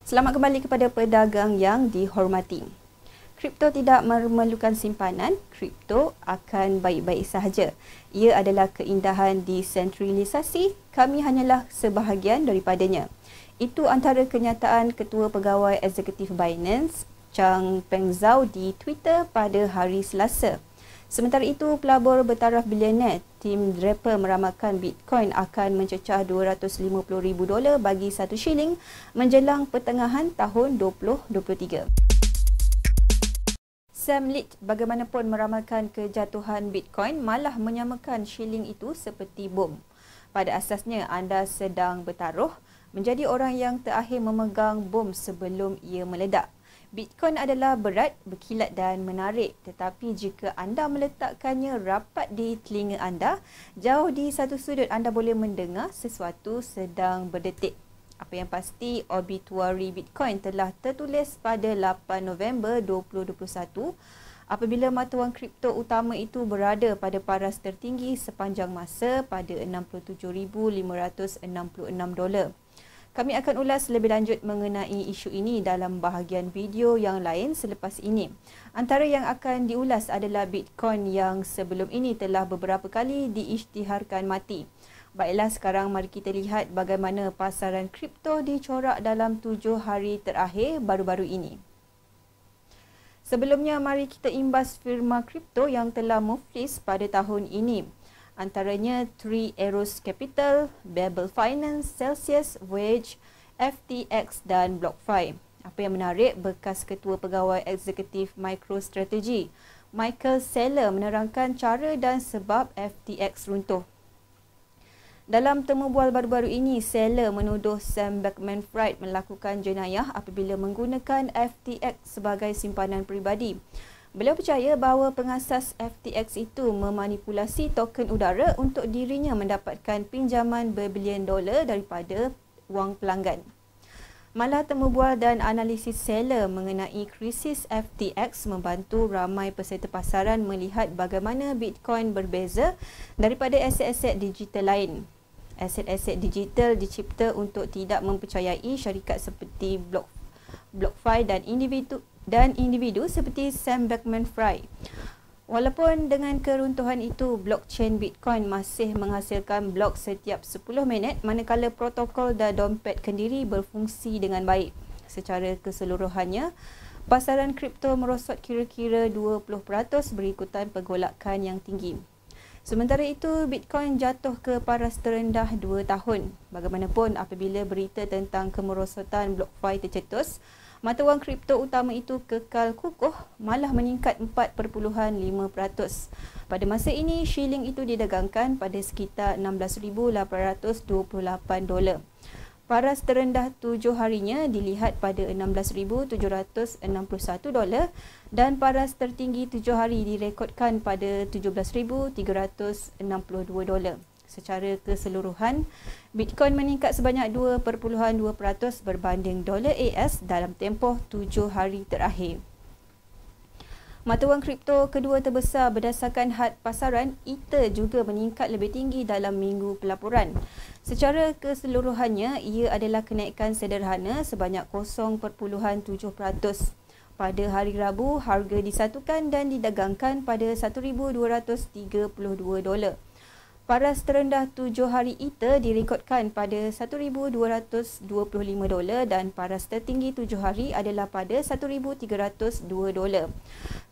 Selamat kembali kepada pedagang yang dihormati. Kripto tidak memerlukan simpanan, kripto akan baik-baik sahaja. Ia adalah keindahan desentralisasi, kami hanyalah sebahagian daripadanya. Itu antara kenyataan Ketua Pegawai Eksekutif Binance, Chang Peng Zhao di Twitter pada hari Selasa. Sementara itu, pelabur bertaraf bilioner Tim Draper meramalkan Bitcoin akan mencecah $250,000 bagi satu shilling menjelang pertengahan tahun 2023. Sam Litt bagaimanapun meramalkan kejatuhan Bitcoin malah menyamakan shilling itu seperti bom. Pada asasnya, anda sedang bertaruh menjadi orang yang terakhir memegang bom sebelum ia meledak. Bitcoin adalah berat, berkilat dan menarik, tetapi jika anda meletakkannya rapat di telinga anda, jauh di satu sudut anda boleh mendengar sesuatu sedang berdetik. Apa yang pasti, obituari Bitcoin telah tertulis pada 8 November 2021 apabila mata wang kripto utama itu berada pada paras tertinggi sepanjang masa pada $62,566. Kami akan ulas lebih lanjut mengenai isu ini dalam bahagian video yang lain selepas ini. Antara yang akan diulas adalah Bitcoin yang sebelum ini telah beberapa kali diisytiharkan mati. Baiklah, sekarang mari kita lihat bagaimana pasaran kripto dicorak dalam 7 hari terakhir baru-baru ini. Sebelumnya, mari kita imbas firma kripto yang telah muflis pada tahun ini. Antaranya Three Arrows Capital, Babel Finance, Celsius, Wedge, FTX dan BlockFi. Apa yang menarik, bekas Ketua Pegawai Eksekutif MicroStrategy, Michael Saylor menerangkan cara dan sebab FTX runtuh. Dalam temu bual baru-baru ini, Saylor menuduh Sam Bankman-Fried melakukan jenayah apabila menggunakan FTX sebagai simpanan peribadi. Beliau percaya bahawa pengasas FTX itu memanipulasi token udara untuk dirinya mendapatkan pinjaman berbilion dolar daripada wang pelanggan. Malah temu bual dan analisis Saylor mengenai krisis FTX membantu ramai peserta pasaran melihat bagaimana Bitcoin berbeza daripada aset-aset digital lain. Aset-aset digital dicipta untuk tidak mempercayai syarikat seperti BlockFi dan individu seperti Sam Bankman-Fried. Walaupun dengan keruntuhan itu, blockchain Bitcoin masih menghasilkan blok setiap 10 minit manakala protokol dan dompet kendiri berfungsi dengan baik. Secara keseluruhannya, pasaran kripto merosot kira-kira 20% berikutan pergolakan yang tinggi. Sementara itu, Bitcoin jatuh ke paras terendah 2 tahun. Bagaimanapun, apabila berita tentang kemerosotan BlockFi tercetus, mata wang kripto utama itu kekal kukuh, malah meningkat 4.5%. Pada masa ini, shilling itu didagangkan pada sekitar $16,828. Paras terendah 7 harinya dilihat pada $16,761 dan paras tertinggi 7 hari direkodkan pada $17,362. Secara keseluruhan, Bitcoin meningkat sebanyak 2.2% berbanding dolar AS dalam tempoh 7 hari terakhir. Mata wang kripto kedua terbesar berdasarkan had pasaran, Ether juga meningkat lebih tinggi dalam minggu pelaporan. Secara keseluruhannya, ia adalah kenaikan sederhana sebanyak 0.7%. Pada hari Rabu, harga disatukan dan didagangkan pada $1,232. Paras terendah 7 hari Ether direkodkan pada $1,225 dan paras tertinggi 7 hari adalah pada $1,302.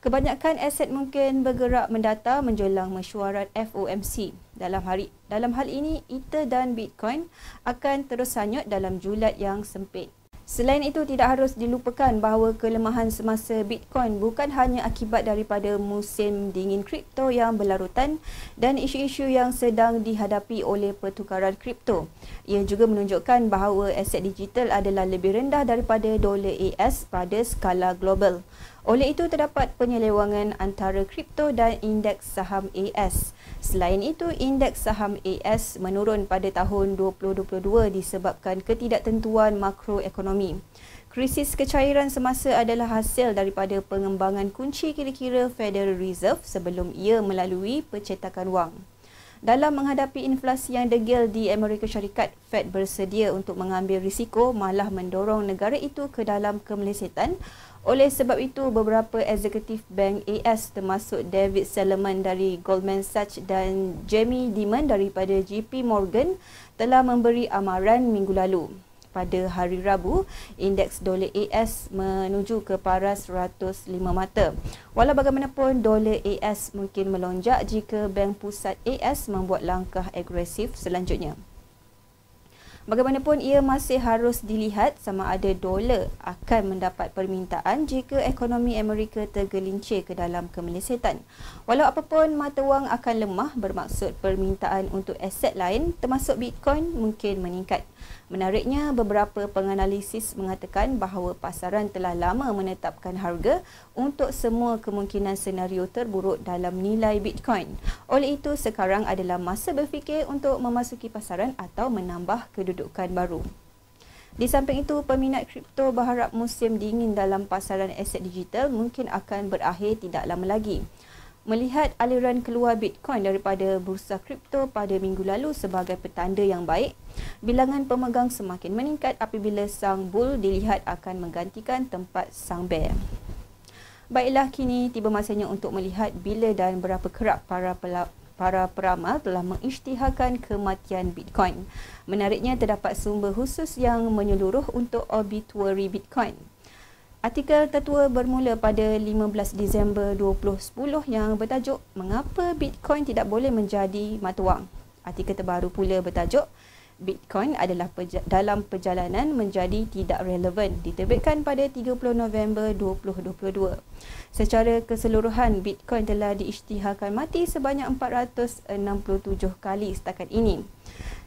Kebanyakan aset mungkin bergerak mendata menjelang mesyuarat FOMC. Dalam hal ini, Ether dan Bitcoin akan terus hanyut dalam julat yang sempit. Selain itu, tidak harus dilupakan bahawa kelemahan semasa Bitcoin bukan hanya akibat daripada musim dingin kripto yang berlarutan dan isu-isu yang sedang dihadapi oleh pertukaran kripto. Ia juga menunjukkan bahawa aset digital adalah lebih rendah daripada dolar AS pada skala global. Oleh itu, terdapat penyelewangan antara kripto dan indeks saham AS. Selain itu, indeks saham AS menurun pada tahun 2022 disebabkan ketidaktentuan makroekonomi. Krisis kecairan semasa adalah hasil daripada pengembangan kunci kira-kira Federal Reserve sebelum ia melalui percetakan wang. Dalam menghadapi inflasi yang degil di Amerika Syarikat, Fed bersedia untuk mengambil risiko malah mendorong negara itu ke dalam kemelesetan. Oleh sebab itu, beberapa eksekutif bank AS termasuk David Solomon dari Goldman Sachs dan Jamie Dimon daripada JP Morgan telah memberi amaran minggu lalu. Pada hari Rabu, indeks dolar AS menuju ke paras 105 mata. Walau bagaimanapun, dolar AS mungkin melonjak jika Bank Pusat AS membuat langkah agresif selanjutnya. Bagaimanapun, ia masih harus dilihat sama ada dolar akan mendapat permintaan jika ekonomi Amerika tergelincir ke dalam kemelesetan. Walau apapun, mata wang akan lemah bermaksud permintaan untuk aset lain termasuk Bitcoin mungkin meningkat. Menariknya, beberapa penganalisis mengatakan bahawa pasaran telah lama menetapkan harga untuk semua kemungkinan senario terburuk dalam nilai Bitcoin. Oleh itu, sekarang adalah masa berfikir untuk memasuki pasaran atau menambah kedudukan baru. Di samping itu, peminat kripto berharap musim dingin dalam pasaran aset digital mungkin akan berakhir tidak lama lagi. Melihat aliran keluar Bitcoin daripada bursa kripto pada minggu lalu sebagai petanda yang baik, bilangan pemegang semakin meningkat apabila sang bull dilihat akan menggantikan tempat sang bear. Baiklah, kini tiba masanya untuk melihat bila dan berapa kerap para peramal telah mengisytiharkan kematian Bitcoin. Menariknya, terdapat sumber khusus yang menyeluruh untuk obituary Bitcoin. Artikel tertua bermula pada 15 Disember 2010 yang bertajuk "Mengapa Bitcoin tidak boleh menjadi mata wang?" Artikel terbaru pula bertajuk "Bitcoin adalah dalam perjalanan menjadi tidak relevan", diterbitkan pada 30 November 2022. Secara keseluruhan, Bitcoin telah diisytiharkan mati sebanyak 467 kali setakat ini.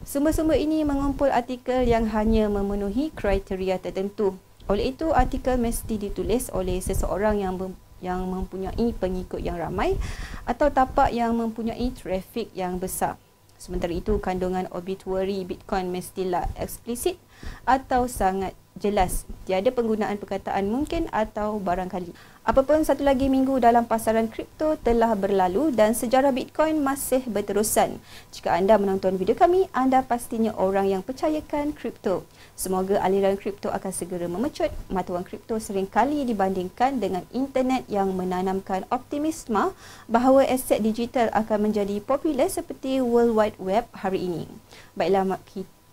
Sumber-sumber ini mengumpul artikel yang hanya memenuhi kriteria tertentu. Oleh itu, artikel mesti ditulis oleh seseorang yang mempunyai pengikut yang ramai atau tapak yang mempunyai trafik yang besar. Sementara itu, kandungan obituary Bitcoin mestilah eksplisit atau sangat jelas. Tiada penggunaan perkataan mungkin atau barangkali. Apapun, satu lagi minggu dalam pasaran kripto telah berlalu dan sejarah Bitcoin masih berterusan. Jika anda menonton video kami, anda pastinya orang yang percayakan kripto. Semoga aliran kripto akan segera memecut. Mata wang kripto seringkali dibandingkan dengan internet yang menanamkan optimisme bahawa aset digital akan menjadi popular seperti World Wide Web hari ini. Baiklah,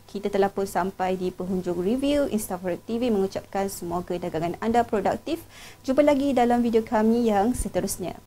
kita telah pun sampai di penghujung review. Instaforex TV mengucapkan semoga dagangan anda produktif. Jumpa lagi dalam video kami yang seterusnya.